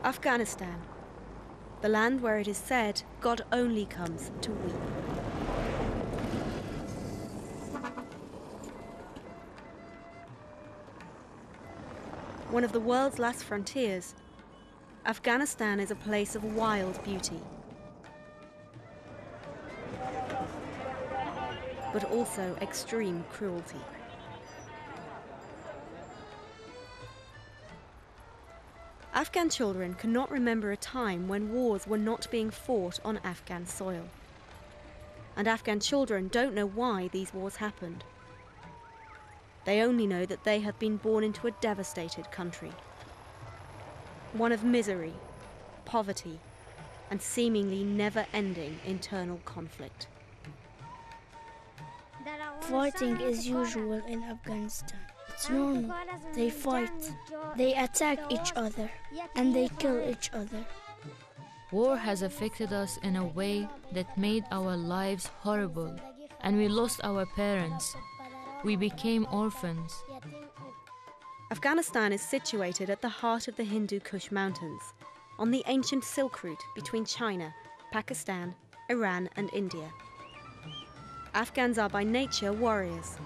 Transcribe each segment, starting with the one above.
Afghanistan, the land where it is said God only comes to weep. One of the world's last frontiers, Afghanistan is a place of wild beauty, but also extreme cruelty. Afghan children cannot remember a time when wars were not being fought on Afghan soil. And Afghan children don't know why these wars happened. They only know that they have been born into a devastated country. One of misery, poverty, and seemingly never-ending internal conflict. Fighting is usual in Afghanistan. It's normal. They fight, they attack each other, and they kill each other. War has affected us in a way that made our lives horrible, and we lost our parents. We became orphans. Afghanistan is situated at the heart of the Hindu Kush Mountains, on the ancient Silk Route between China, Pakistan, Iran, and India. Afghans are by nature warriors,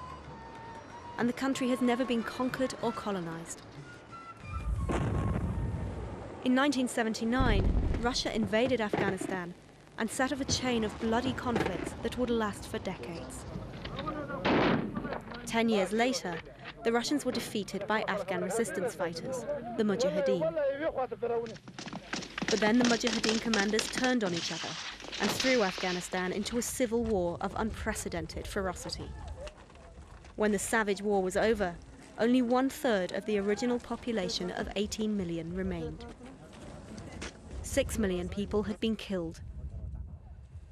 and the country has never been conquered or colonized. In 1979, Russia invaded Afghanistan and set off a chain of bloody conflicts that would last for decades. 10 years later, the Russians were defeated by Afghan resistance fighters, the Mujahideen. But then the Mujahideen commanders turned on each other and threw Afghanistan into a civil war of unprecedented ferocity. When the savage war was over, only 1/3 of the original population of 18 million remained. 6 million people had been killed,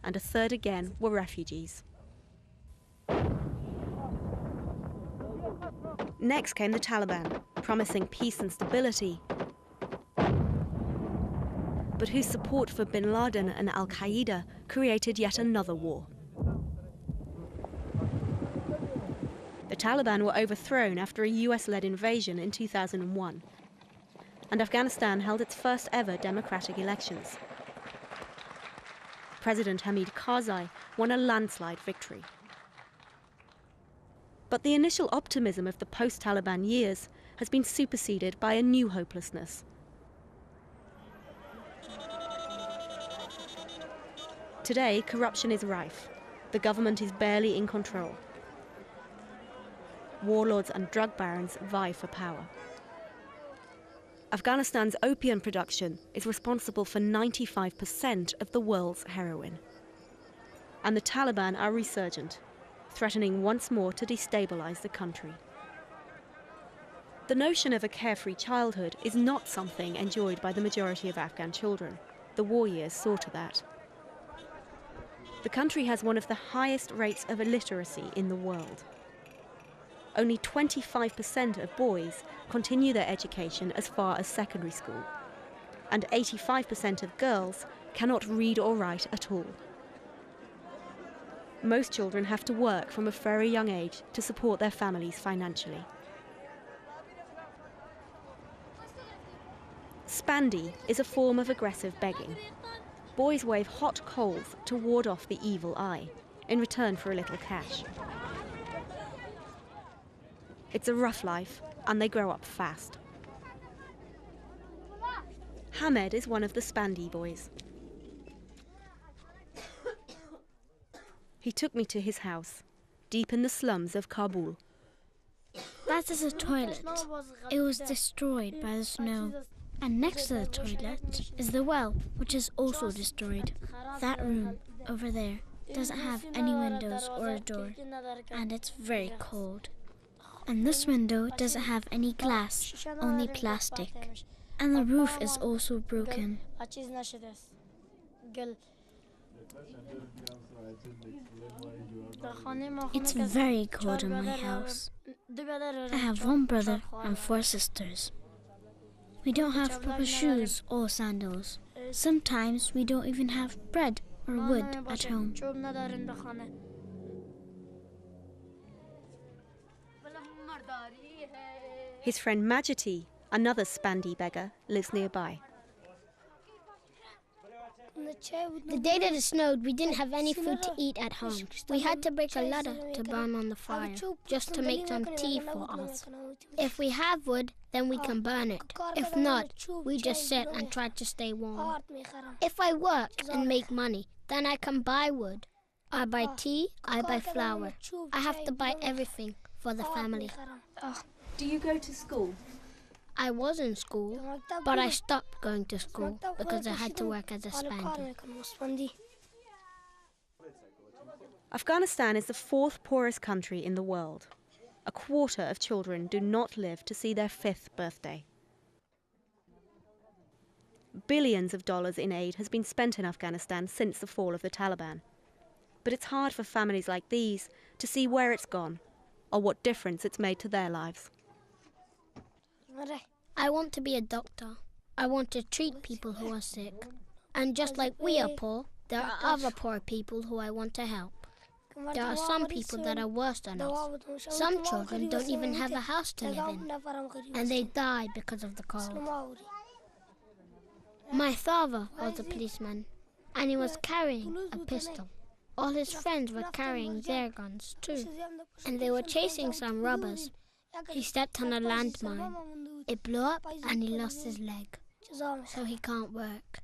and a third again were refugees. Next came the Taliban, promising peace and stability, but whose support for bin Laden and Al-Qaeda created yet another war. The Taliban were overthrown after a US-led invasion in 2001, and Afghanistan held its first ever democratic elections. President Hamid Karzai won a landslide victory. But the initial optimism of the post-Taliban years has been superseded by a new hopelessness. Today, corruption is rife. The government is barely in control. Warlords and drug barons vie for power. Afghanistan's opium production is responsible for 95% of the world's heroin. And the Taliban are resurgent, threatening once more to destabilize the country. The notion of a carefree childhood is not something enjoyed by the majority of Afghan children. The war years saw to that. The country has one of the highest rates of illiteracy in the world. Only 25% of boys continue their education as far as secondary school, and 85% of girls cannot read or write at all. Most children have to work from a very young age to support their families financially. Spandy is a form of aggressive begging. Boys wave hot coals to ward off the evil eye, in return for a little cash. It's a rough life, and they grow up fast. Hamed is one of the Spandy boys. He took me to his house, deep in the slums of Kabul. That is a toilet. It was destroyed by the snow. And next to the toilet is the well, which is also destroyed. That room over there doesn't have any windows or a door, and it's very cold. And this window doesn't have any glass, only plastic. And the roof is also broken. It's very cold in my house. I have one brother and 4 sisters. We don't have proper shoes or sandals. Sometimes we don't even have bread or wood at home. His friend Majity, another Spandy beggar, lives nearby. The day that it snowed, we didn't have any food to eat at home. We had to break a ladder to burn on the fire, just to make some tea for us. If we have wood, then we can burn it. If not, we just sit and try to stay warm. If I work and make money, then I can buy wood. I buy tea, I buy flour. I have to buy everything for the family. Do you go to school? I was in school, but I stopped going to school because I had to work as a spandi. Afghanistan is the fourth poorest country in the world. A quarter of children do not live to see their 5th birthday. Billions of dollars in aid has been spent in Afghanistan since the fall of the Taliban. But it's hard for families like these to see where it's gone or what difference it's made to their lives. I want to be a doctor. I want to treat people who are sick. And just like we are poor, there are other poor people who I want to help. There are some people that are worse than us. Some children don't even have a house to live in, and they die because of the cold. My father was a policeman, and he was carrying a pistol. All his friends were carrying their guns too, and they were chasing some robbers. He stepped on a landmine. It blew up and he lost his leg, so he can't work.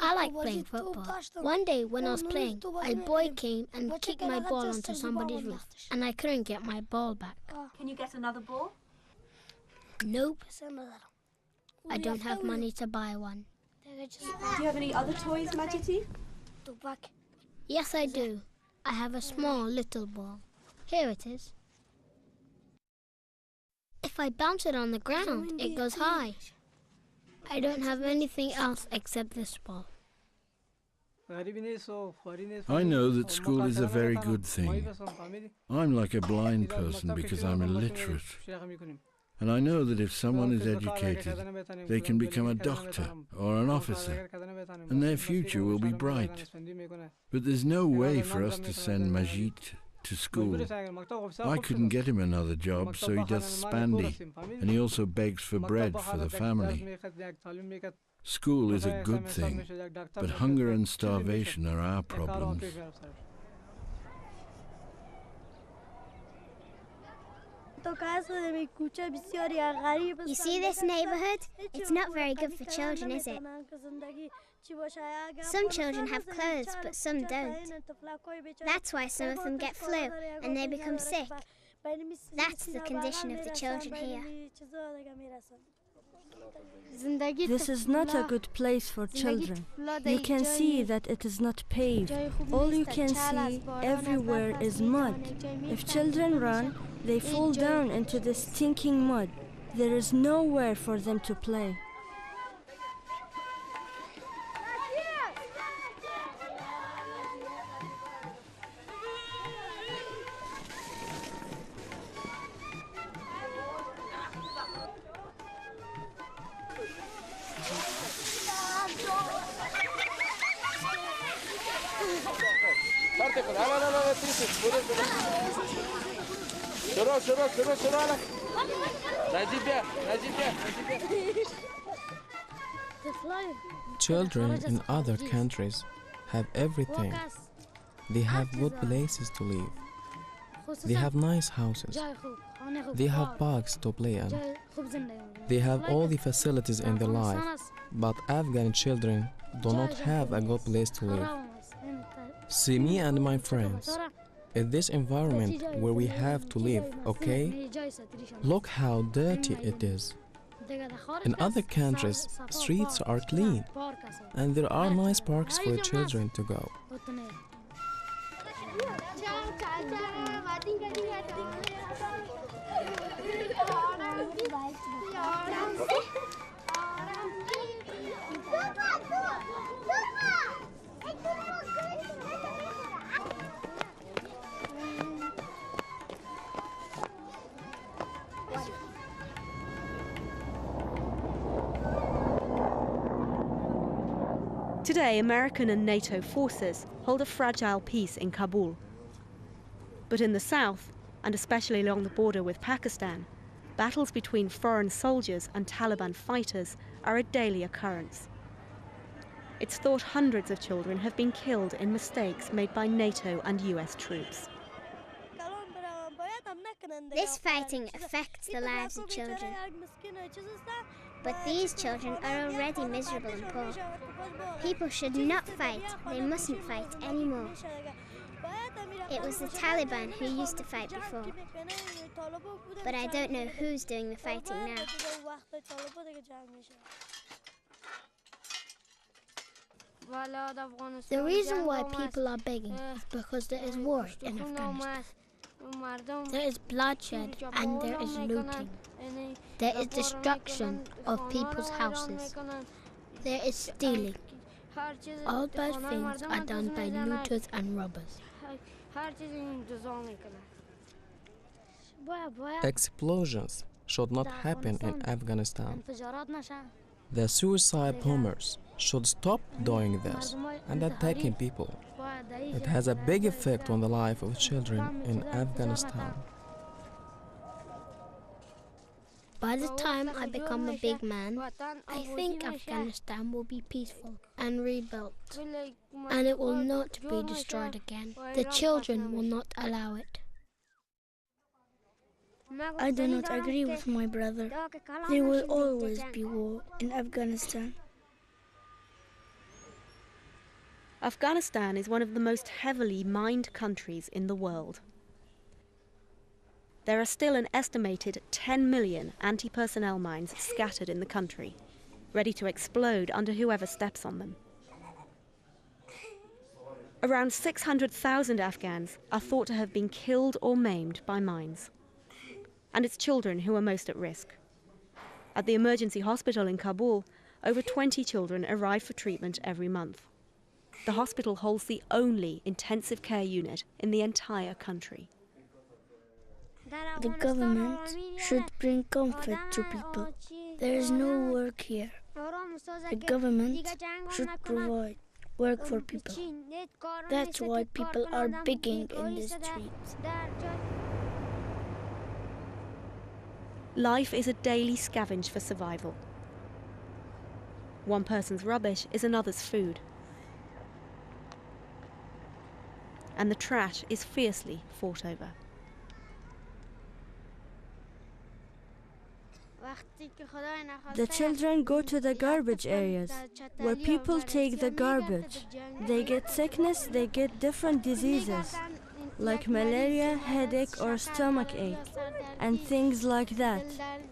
I like playing football. One day when I was playing, a boy came and kicked my ball onto somebody's roof, and I couldn't get my ball back. Can you get another ball? Nope. I don't have money to buy one. Do you have any other toys, Majiti? Yes, I do. I have a small little ball. Here it is. If I bounce it on the ground, it goes high. I don't have anything else except this ball. I know that school is a very good thing. I'm like a blind person because I'm illiterate. And I know that if someone is educated, they can become a doctor or an officer, and their future will be bright. But there's no way for us to send Majid to school. I couldn't get him another job, so he does spandy, and he also begs for bread for the family. School is a good thing, but hunger and starvation are our problems. You see this neighborhood? It's not very good for children, is it? Some children have clothes, but some don't. That's why some of them get flu and they become sick. That's the condition of the children here. This is not a good place for children. You can see that it is not paved. All you can see everywhere is mud. If children run, they fall down into the stinking mud. There is nowhere for them to play. Children in other countries have everything. They have good places to live. They have nice houses. They have parks to play in. They have all the facilities in their life. But Afghan children do not have a good place to live. See, me and my friends, in this environment where we have to live, okay? Look how dirty it is. In other countries, streets are clean, and there are nice parks for children to go. Today, American and NATO forces hold a fragile peace in Kabul. But in the south, and especially along the border with Pakistan, battles between foreign soldiers and Taliban fighters are a daily occurrence. It's thought hundreds of children have been killed in mistakes made by NATO and US troops. This fighting affects the lives of children. But these children are already miserable and poor. People should not fight. They mustn't fight anymore. It was the Taliban who used to fight before. But I don't know who's doing the fighting now. The reason why people are begging is because there is war in Afghanistan. There is bloodshed and there is looting. There is destruction of people's houses. There is stealing. All bad things are done by looters and robbers. Explosions should not happen in Afghanistan. The suicide bombers should stop doing this and attacking people. It has a big effect on the life of children in Afghanistan. By the time I become a big man, I think Afghanistan will be peaceful and rebuilt, and it will not be destroyed again. The children will not allow it. I do not agree with my brother. There will always be war in Afghanistan. Afghanistan is one of the most heavily mined countries in the world. There are still an estimated 10 million anti-personnel mines scattered in the country, ready to explode under whoever steps on them. Around 600,000 Afghans are thought to have been killed or maimed by mines. And it's children who are most at risk. At the emergency hospital in Kabul, over 20 children arrive for treatment every month. The hospital holds the only intensive care unit in the entire country. The government should bring comfort to people. There is no work here. The government should provide work for people. That's why people are begging in the streets. Life is a daily scavenge for survival. One person's rubbish is another's food. And the trash is fiercely fought over. The children go to the garbage areas where people take the garbage. They get sickness, they get different diseases like malaria, headache or stomach ache and things like that.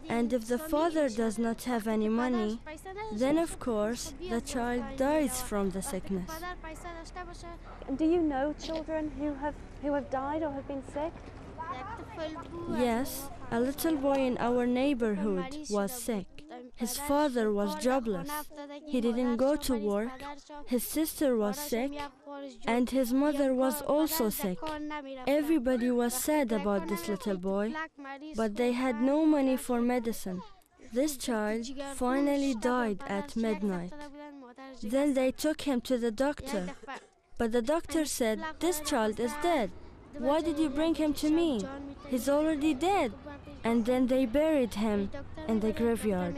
And if the father does not have any money, then of course the child dies from the sickness. Do you know children who have died or have been sick? Yes, a little boy in our neighborhood was sick. His father was jobless. He didn't go to work. His sister was sick, and his mother was also sick. Everybody was sad about this little boy, but they had no money for medicine. This child finally died at midnight. Then they took him to the doctor, but the doctor said, "This child is dead. Why did you bring him to me? He's already dead." And then they buried him in the graveyard.